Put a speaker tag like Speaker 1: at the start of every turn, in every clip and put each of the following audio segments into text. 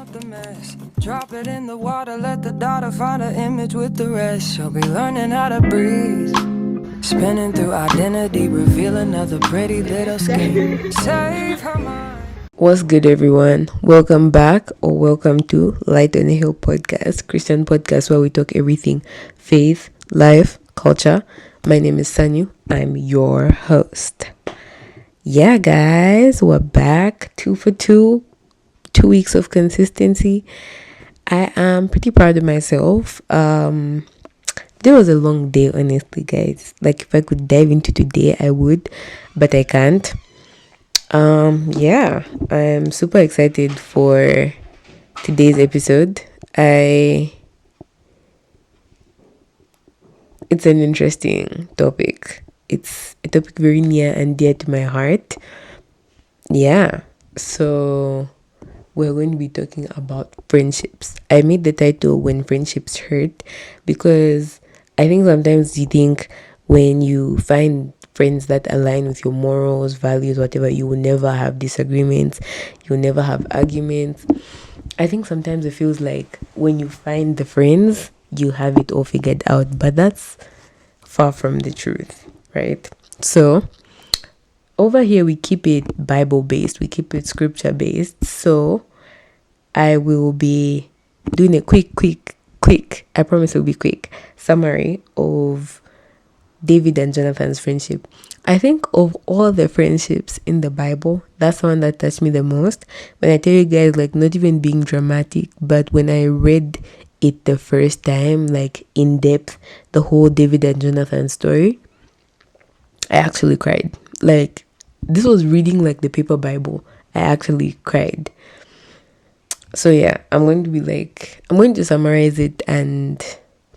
Speaker 1: out the mess. Drop it in the water, let the daughter find her image with the rest. She'll be learning how to breathe. Spinning through identity, reveal another pretty little skin. Save her mind. What's good, everyone? Welcome back or welcome to Light on a Hill podcast, Christian podcast where we talk everything faith, life, culture. My name is Sanyu. I'm your host. Yeah, guys, we're back 2 for 2. 2 weeks of consistency. I am pretty proud of myself. There was a long day, honestly, guys. Like, if I could dive into today, I would, but I can't. Yeah, I'm super excited for today's episode. It's an interesting topic. It's a topic very near and dear to my heart. Yeah, so we're going to be talking about friendships. I made the title When Friendships Hurt because I think sometimes you think when you find friends that align with your morals, values, whatever, you will never have disagreements, you will never have arguments. I think sometimes it feels like when you find the friends, you have it all figured out, but that's far from the truth, right? So over here we keep it Bible based, we keep it scripture based. So I will be doing a quick, I promise it will be quick, summary of David and Jonathan's friendship. I think of all the friendships in the Bible, that's the one that touched me the most. When I tell you guys, like, not even being dramatic, but when I read it the first time, like, in depth, the whole David and Jonathan story, I actually cried. Like, this was reading like the paper Bible. I actually cried. So yeah, I'm going to summarize it and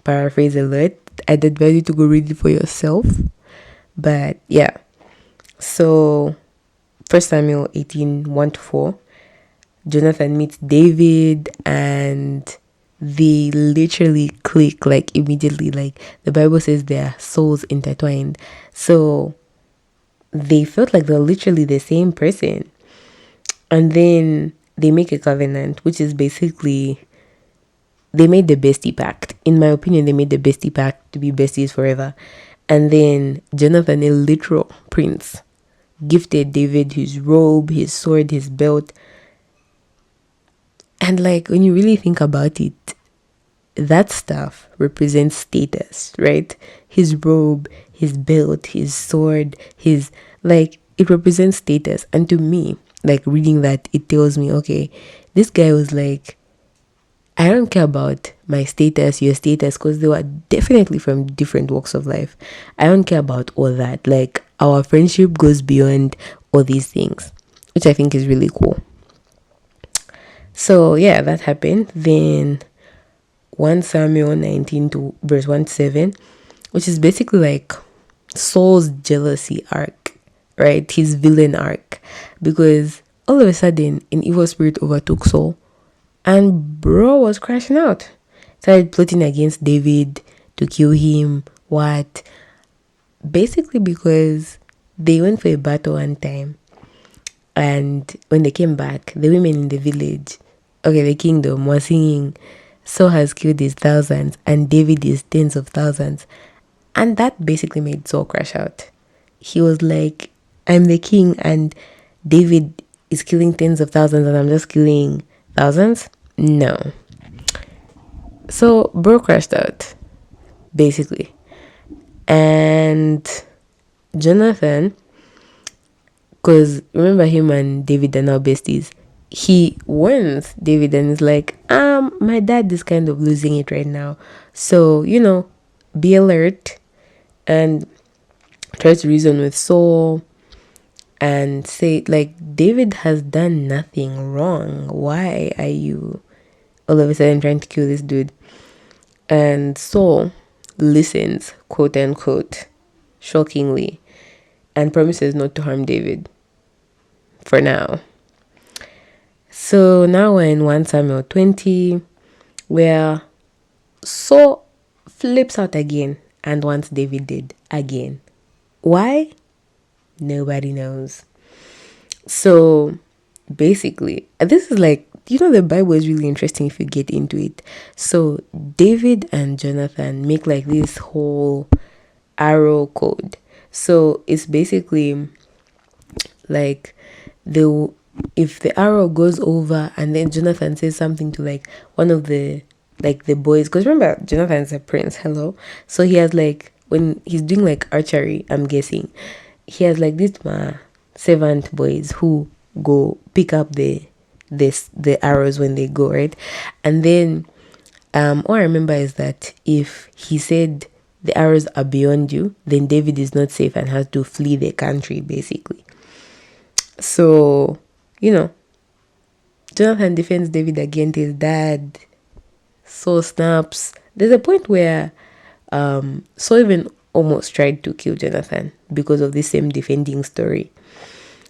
Speaker 1: paraphrase a lot. I'd advise you to go read it for yourself. But yeah, so 1 Samuel 18, 1-4, Jonathan meets David and they literally click, like, immediately. Like, the Bible says their souls intertwined. So they felt like they're literally the same person. And then they make a covenant, which is basically, they made the bestie pact. In my opinion, they made the bestie pact to be besties forever. And then Jonathan, a literal prince, gifted David his robe, his sword, his belt. And like, when you really think about it, that stuff represents status, right? His robe, his belt, his sword, it represents status. And to me, like, reading that, it tells me, okay, this guy was like, I don't care about my status, your status, because they were definitely from different walks of life. I don't care about all that. Like, our friendship goes beyond all these things, which I think is really cool. So yeah, that happened. Then 1 Samuel 19 to verse 1-7, which is basically like Saul's jealousy arc, right? His villain arc. Because all of a sudden, an evil spirit overtook Saul. And bro was crashing out. Started plotting against David to kill him. What? Basically because they went for a battle one time. And when they came back, the women in the village, the kingdom, were singing, Saul has killed his thousands and David is tens of thousands. And that basically made Saul crash out. He was like, I'm the king and David is killing tens of thousands and I'm just killing thousands? No. So bro crashed out, basically. And Jonathan, because remember, him and David are now besties, he warns David and is like, my dad is kind of losing it right now. So, be alert and try to reason with Saul and say, like, David has done nothing wrong. Why are you all of a sudden trying to kill this dude? And Saul listens, quote unquote, shockingly, and promises not to harm David for now. So now we're in 1 Samuel 20, where Saul flips out again and wants David dead again. Why? Nobody knows. So basically, this is like the Bible is really interesting if you get into it. So David and Jonathan make like this whole arrow code. So it's basically like the if the arrow goes over and then Jonathan says something to like one of the boys, because remember Jonathan's a prince, hello. So he has like, when he's doing like archery, I'm guessing he has like this servant boys who go pick up the arrows when they go, right? And then all I remember is that if he said the arrows are beyond you, then David is not safe and has to flee the country basically. So Jonathan defends David against his dad. Saul snaps. There's a point where Saul even almost tried to kill Jonathan because of the same defending story.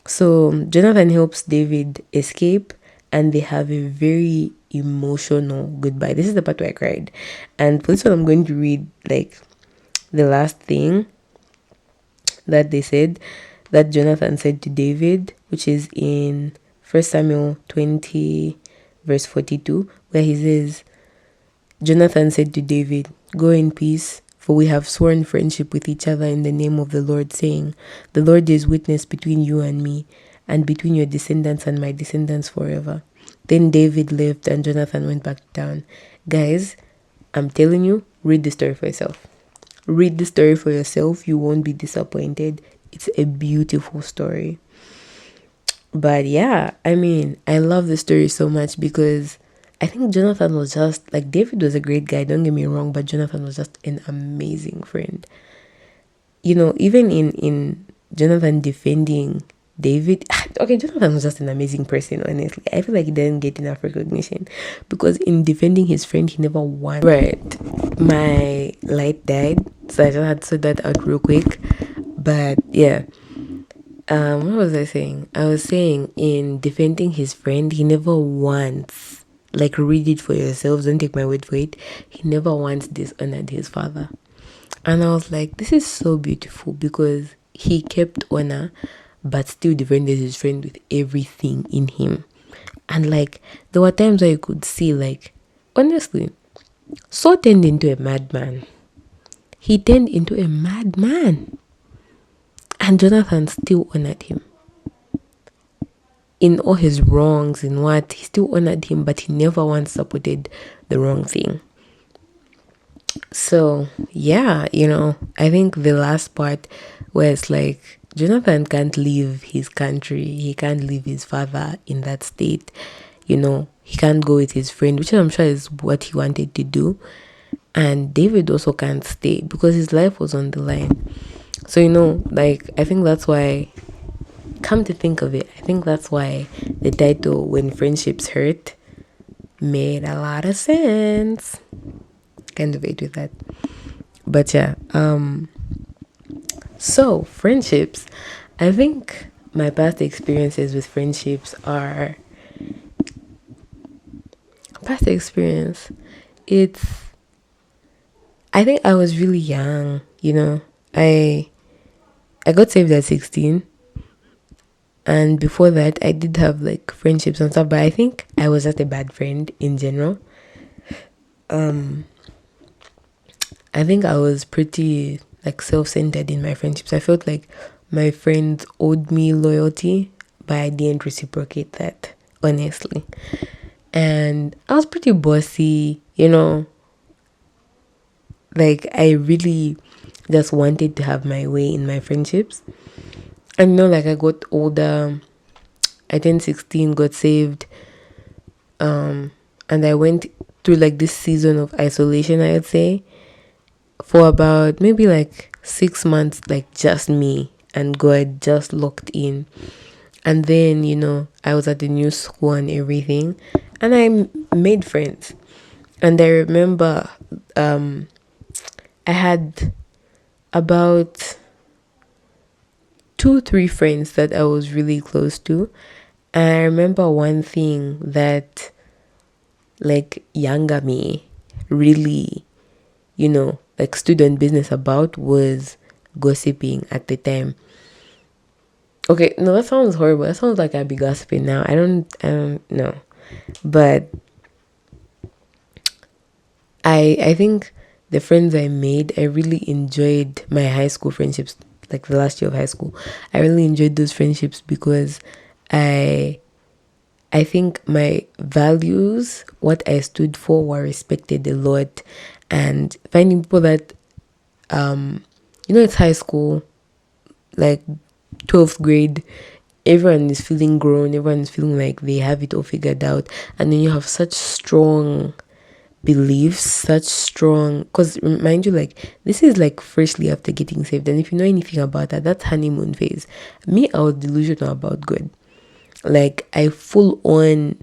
Speaker 1: So Jonathan helps David escape and they have a very emotional goodbye. This is the part where I cried. And for this one, I'm going to read like the last thing that they said, that Jonathan said to David, which is in 1 Samuel 20 verse 42, where he says, Jonathan said to David, "Go in peace, for we have sworn friendship with each other in the name of the Lord, saying, the Lord is witness between you and me, and between your descendants and my descendants forever." Then David left and Jonathan went back to town. Guys, I'm telling you, read the story for yourself. Read the story for yourself. You won't be disappointed. It's a beautiful story. But yeah, I mean, I love the story so much because I think Jonathan was just like, David was a great guy, don't get me wrong, but Jonathan was just an amazing friend. Even in Jonathan defending David, okay, Jonathan was just an amazing person, honestly. I feel like he didn't get enough recognition because in defending his friend, he never won. Right. My light died, so I just had to sort that out real quick. But yeah. What was I saying? I was saying in defending his friend, he never once, like, read it for yourselves, don't take my word for it, he never once dishonored his father. And I was like, this is so beautiful because he kept honor but still defended his friend with everything in him. And like, there were times where you could see, like, honestly, Saul turned into a madman. He turned into a madman. And Jonathan still honored him. In all his wrongs, in what, he still honored him, but he never once supported the wrong thing. So, yeah, I think the last part where it's like, Jonathan can't leave his country. He can't leave his father in that state. He can't go with his friend, which I'm sure is what he wanted to do. And David also can't stay because his life was on the line. So, I think that's why, come to think of it, I think that's why the title, When Friendships Hurt, made a lot of sense. Kind of ate with that. But yeah, so friendships, I think my past experiences with friendships are, I think I was really young, I got saved at 16, and before that I did have like friendships and stuff, but I think I was just a bad friend in general. I think I was pretty like self-centered in my friendships. I felt like my friends owed me loyalty, but I didn't reciprocate that, honestly. And I was pretty bossy, like I really just wanted to have my way in my friendships. And like I got older, I turned 16, got saved, and I went through like this season of isolation, I would say, for about maybe like 6 months, like just me and God, just locked in. And then I was at the new school and everything, and I made friends. And I remember I had about 2-3 friends that I was really close to. And I remember one thing that like younger me really, like stood on business about was gossiping at the time. Okay, no, that sounds horrible. That sounds like I'd be gossiping now. I don't know. But I think the friends I made, I really enjoyed my high school friendships, like the last year of high school. I really enjoyed those friendships because I I think my values, what I stood for, were respected a lot. And finding people that, it's high school, like 12th grade, everyone is feeling grown, everyone is feeling like they have it all figured out. And then you have such strong beliefs, such strong, because mind you, like, this is like freshly after getting saved. And if you know anything about that, that's honeymoon phase. Me, I was delusional about God. Like, I full on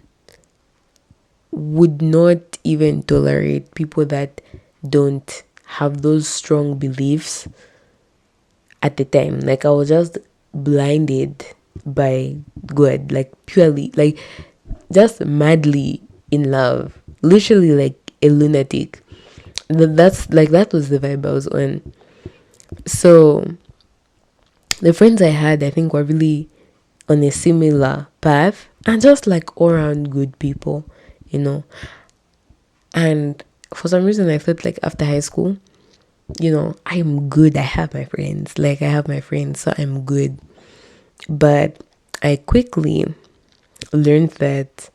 Speaker 1: would not even tolerate people that don't have those strong beliefs at the time. Like, I was just blinded by God, like purely, like just madly in love, literally like a lunatic. That's like, that was the vibe I was on. So the friends I had, I think, were really on a similar path and just like all around good people, you know. And for some reason, I felt like after high school, I am good. I have my friends. Like, I have my friends, so I'm good. But I quickly learned that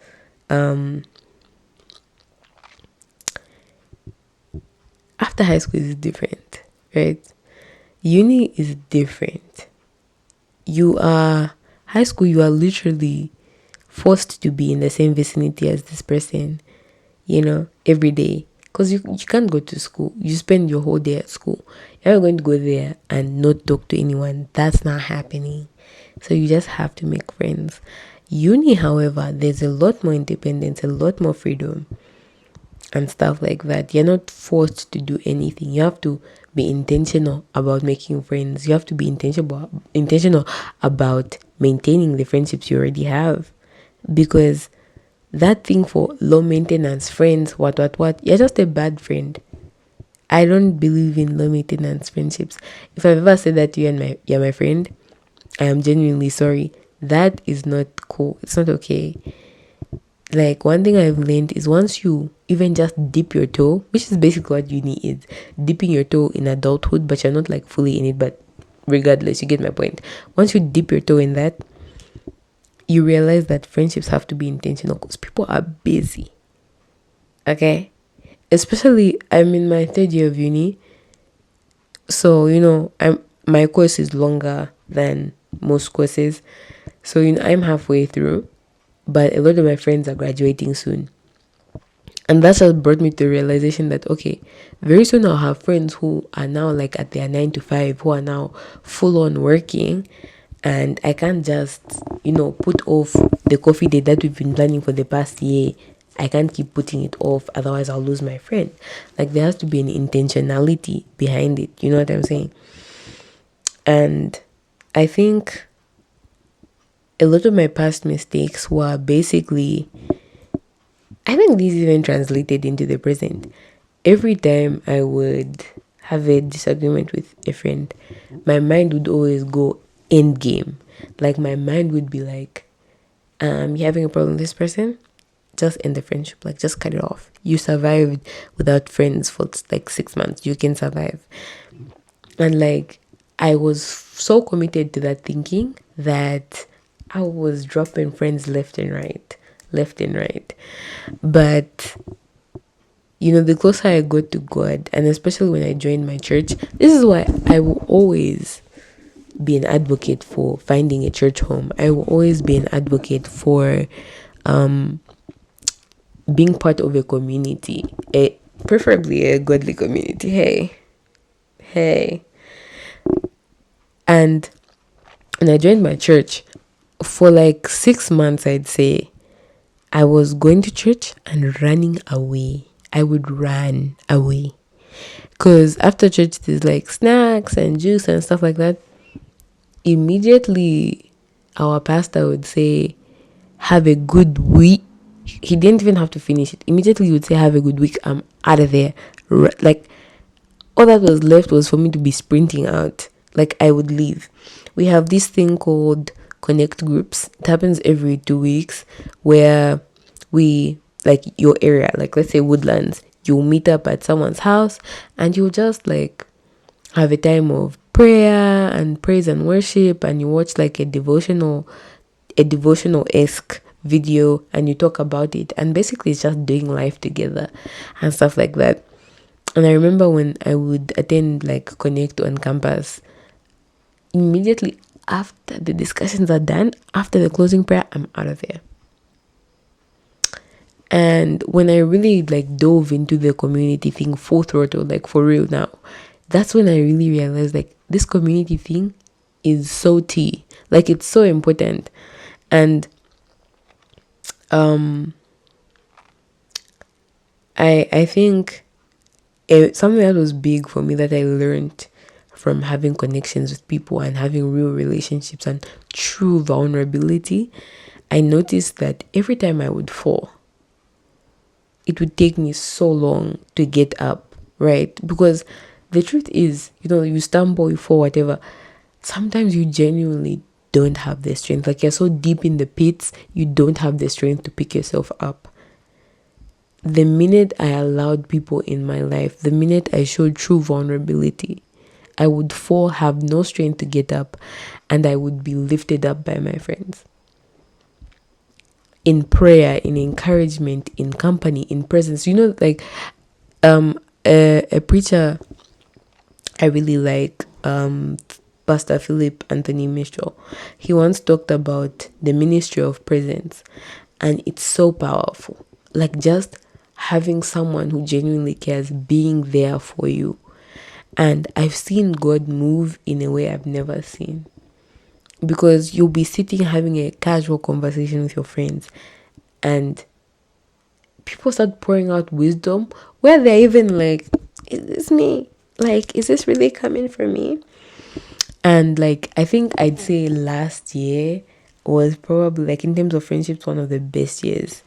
Speaker 1: after high school is different, right? Uni is different. High school, you are literally forced to be in the same vicinity as this person, every day. Because you can't go to school. You spend your whole day at school. You're not going to go there and not talk to anyone. That's not happening. So you just have to make friends. Uni, however, there's a lot more independence, a lot more freedom and stuff like that. You're not forced to do anything. You have to be intentional about making friends. You have to be intentional about maintaining the friendships you already have. Because that thing for low maintenance friends, what, you're just a bad friend. I don't believe in low maintenance friendships. If I've ever said that to you and you're my friend, I am genuinely sorry. That is not cool. It's not okay. Like, one thing I've learned is once you even just dip your toe, which is basically what uni is, dipping your toe in adulthood, but you're not like fully in it, but regardless, you get my point. Once you dip your toe in that, you realize that friendships have to be intentional because people are busy. Okay? Especially, I'm in my third year of uni. So, my course is longer than most courses. So, I'm halfway through, but a lot of my friends are graduating soon. And that just brought me to the realization that, okay, very soon I'll have friends who are now like at their 9 to 5, who are now full on working. And I can't just, put off the coffee date that we've been planning for the past year. I can't keep putting it off, otherwise I'll lose my friend. Like, there has to be an intentionality behind it. You know what I'm saying? And I think a lot of my past mistakes were basically, I think these even translated into the present. Every time I would have a disagreement with a friend, my mind would always go end game. Like, my mind would be like, you having a problem with this person? Just end the friendship. Like, just cut it off. You survived without friends for like 6 months. You can survive. And like, I was so committed to that thinking that I was dropping friends left and right. But the closer I got to God, and especially when I joined my church, this is why I will always be an advocate for finding a church home. I will always be an advocate for being part of a community, preferably a godly community. Hey. And when I joined my church, for like 6 months, I'd say, I was going to church and running away. I would run away. Because after church, there's like snacks and juice and stuff like that. Immediately, our pastor would say, have a good week. He didn't even have to finish it. Immediately, he would say, have a good week. I'm out of there. Like, all that was left was for me to be sprinting out. Like, I would leave. We have this thing called Connect Groups. It happens every 2 weeks, where we, like your area, like let's say Woodlands, you'll meet up at someone's house and you'll just like have a time of prayer and praise and worship, and you watch like a devotional-esque video and you talk about it, and basically it's just doing life together and stuff like that. And I remember when I would attend like Connect on campus, immediately after the discussions are done, after the closing prayer, I'm out of there. And when I really like dove into the community thing full throttle, like for real now, that's when I really realized like this community thing is so tea. Like it's so important. And I think something that was big for me that I learned from having connections with people and having real relationships and true vulnerability, I noticed that every time I would fall, it would take me so long to get up, right? Because the truth is, you stumble, you fall, whatever. Sometimes you genuinely don't have the strength. Like you're so deep in the pits, you don't have the strength to pick yourself up. The minute I allowed people in my life, the minute I showed true vulnerability, I would fall, have no strength to get up, and I would be lifted up by my friends. In prayer, in encouragement, in company, in presence. Like a preacher I really like, Pastor Philip Anthony Mitchell. He once talked about the ministry of presence, and it's so powerful. Like just having someone who genuinely cares being there for you. And I've seen God move in a way I've never seen. Because you'll be sitting having a casual conversation with your friends, and people start pouring out wisdom where they're even like, is this me? Like, is this really coming from me? And like, I think I'd say last year was probably, like, in terms of friendships, one of the best years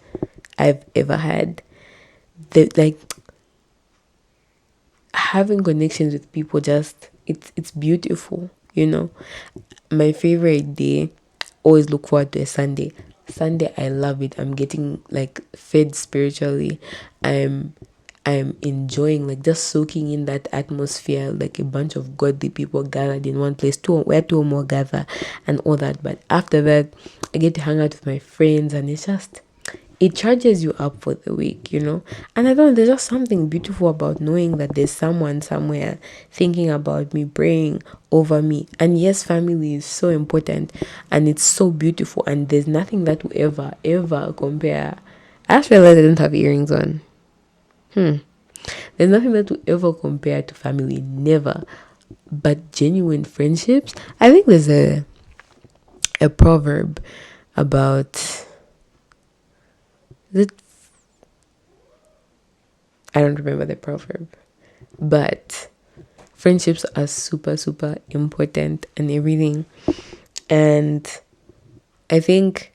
Speaker 1: I've ever had. Like, having connections with people, just it's beautiful. My favorite day, always look forward to a Sunday. I love it. I'm getting like fed spiritually. I'm enjoying, like, just soaking in that atmosphere, like a bunch of godly people gathered in one place, where two or more gather, and all that. But after that, I get to hang out with my friends, and it charges you up for the week. And I don't know, there's just something beautiful about knowing that there's someone somewhere thinking about me, praying over me. And yes, family is so important, and it's so beautiful, and there's nothing that will ever compare. I just realized I don't have earrings on. There's nothing that will ever compare to family, never. But genuine friendships, I think there's a proverb about it. I don't remember the proverb, but friendships are super, super important and everything. And I think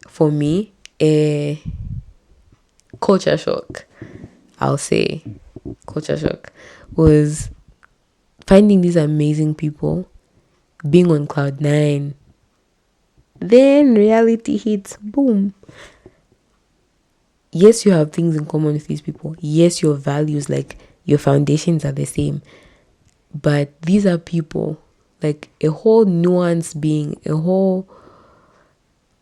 Speaker 1: for me, a culture shock, I'll say, culture shock was finding these amazing people, being on cloud nine. Then reality hits, boom. Yes, you have things in common with these people. Yes, your values, like your foundations are the same. But these are people, like a whole nuanced being, a whole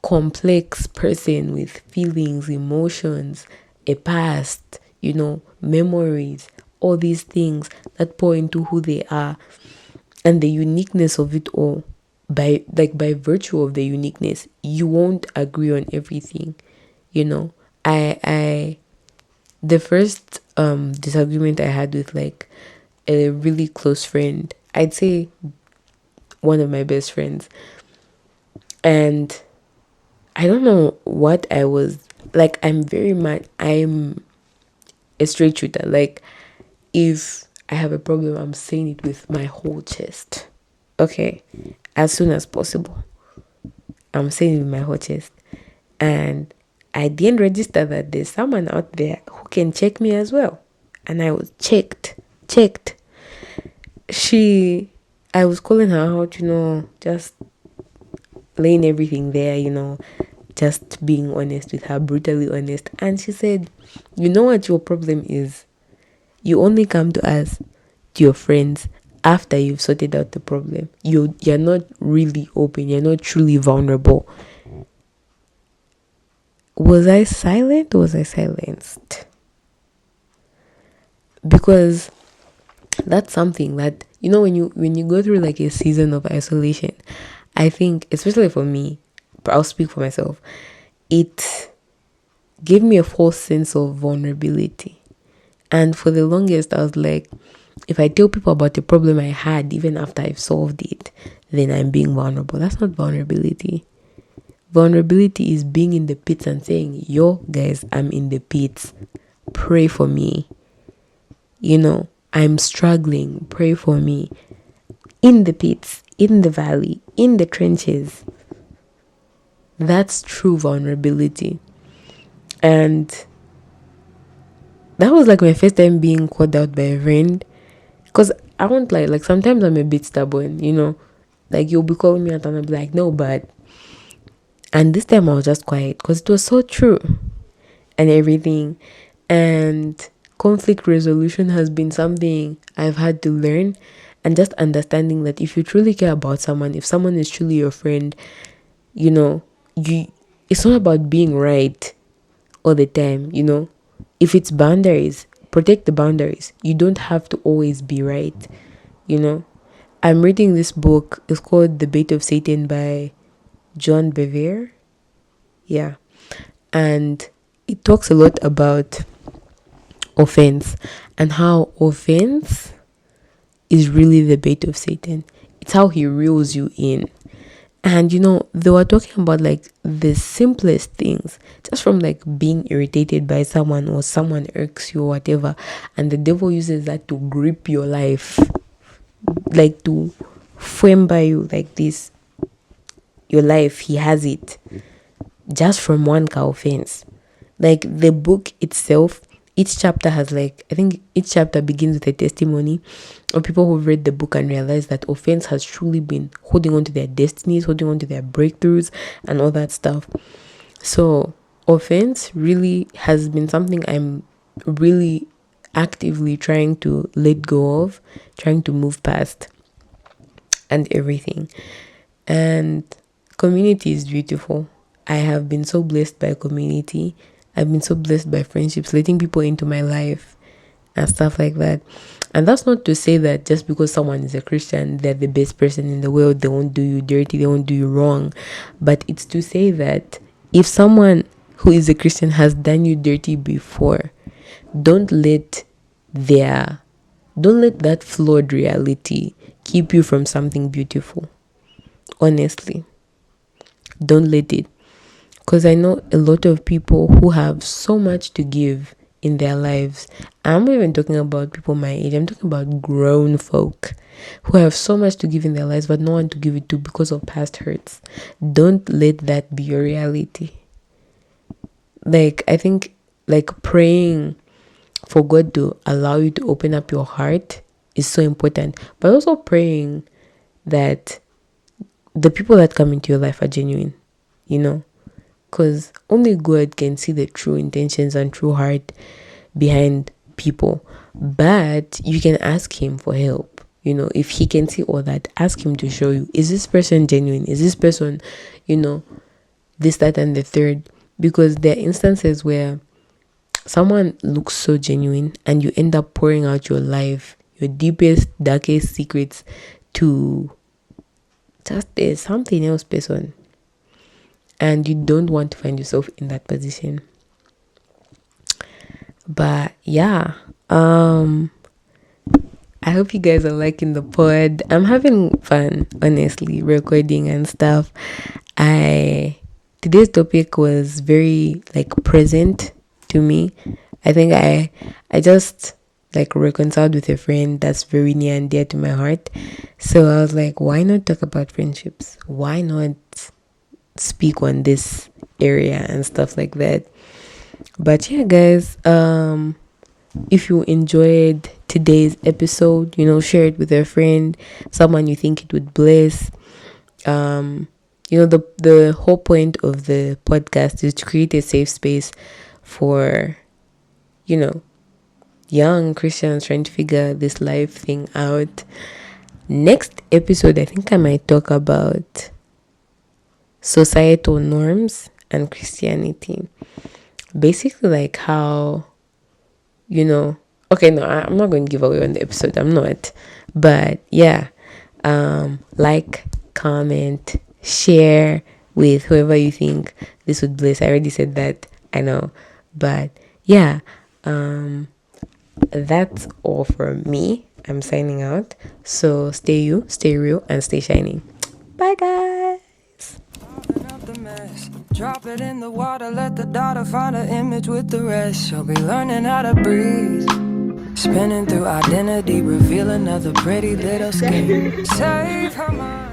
Speaker 1: complex person with feelings, emotions, a past, memories, all these things that pour into who they are, and the uniqueness of it all. By virtue of the uniqueness, you won't agree on everything. I the first disagreement I had with like a really close friend, I'd say one of my best friends, and I don't know what I was like. I'm a straight shooter. Like, if I have a problem, I'm saying it with my whole chest. Okay, as soon as possible, I'm saying it with my whole chest. And I didn't register that there's someone out there who can check me as well. And I was checked. I was calling her out, just laying everything there, just being honest with her, brutally honest. And she said, you know what your problem is? You only come to us, to your friends, after you've sorted out the problem. You're not really open, you're not truly vulnerable. Was I silent or was I silenced? Because that's something that, when you go through like a season of isolation, I think, especially for me, but I'll speak for myself, it gave me a false sense of vulnerability. And for the longest, I was like, if I tell people about the problem I had, even after I've solved it, then I'm being vulnerable. That's not vulnerability. Vulnerability is being in the pits and saying, yo, guys, I'm in the pits. Pray for me. I'm struggling. Pray for me. In the pits, in the valley, in the trenches. That's true vulnerability. And that was like my first time being called out by a friend. Because I won't lie, like sometimes I'm a bit stubborn, Like you'll be calling me out and I'll be like, no, but. And this time I was just quiet because it was so true and everything. And conflict resolution has been something I've had to learn. And just understanding that if you truly care about someone, if someone is truly your friend, it's not about being right all the time, If it's boundaries, protect the boundaries. You don't have to always be right, I'm reading this book. It's called The Bait of Satan by John Bevere. Yeah. And it talks a lot about offense and how offense is really the bait of Satan. It's how he reels you in. And they were talking about like the simplest things, just from like being irritated by someone or someone irks you or whatever, and the devil uses that to grip your life, like to frame by you like this. Your life, he has it just from one car offense. Like the book itself, each chapter has I think each chapter begins with a testimony of people who've read the book and realized that offense has truly been holding on to their destinies, holding on to their breakthroughs and all that stuff. So offense really has been something I'm really actively trying to let go of, trying to move past and everything. And community is beautiful. I have been so blessed by community. I've been so blessed by friendships, letting people into my life and stuff like that. And that's not to say that just because someone is a Christian, they're the best person in the world. They won't do you dirty. They won't do you wrong. But it's to say that if someone who is a Christian has done you dirty before, don't let that flawed reality keep you from something beautiful. Honestly, don't let it. Because I know a lot of people who have so much to give in their lives. I'm not even talking about people my age. I'm talking about grown folk who have so much to give in their lives, but no one to give it to because of past hurts. Don't let that be your reality. I think praying for God to allow you to open up your heart is so important. But also praying that the people that come into your life are genuine, because only God can see the true intentions and true heart behind people. But you can ask him for help. If he can see all that, ask him to show you, is this person genuine? Is this person, this, that, and the third? Because there are instances where someone looks so genuine and you end up pouring out your life, your deepest, darkest secrets to just something else person. And you don't want to find yourself in that position. But yeah, I hope you guys are liking the pod. I'm having fun, honestly, recording and stuff. Today's topic was very present to me. I think I just reconciled with a friend that's very near and dear to my heart. So I was like, why not talk about friendships? Why not speak on this area and stuff like that? But yeah, guys, if you enjoyed today's episode, share it with a friend, someone you think it would bless. the whole point of the podcast is to create a safe space for, you know, young Christians trying to figure this life thing out. Next episode, I think I might talk about societal norms and Christianity. Basically, like how, okay, no, I'm not going to give away on the episode. I'm not. But yeah, like, comment, share with whoever you think this would bless. I already said that, I know. But yeah, that's all from me. I'm signing out. So stay you, stay real, and stay shining. Bye, guys. Drop it in the water, let the daughter find an image with the rest. She'll be learning how to breathe. Spinning through identity, reveal another pretty little skin. Save her mind.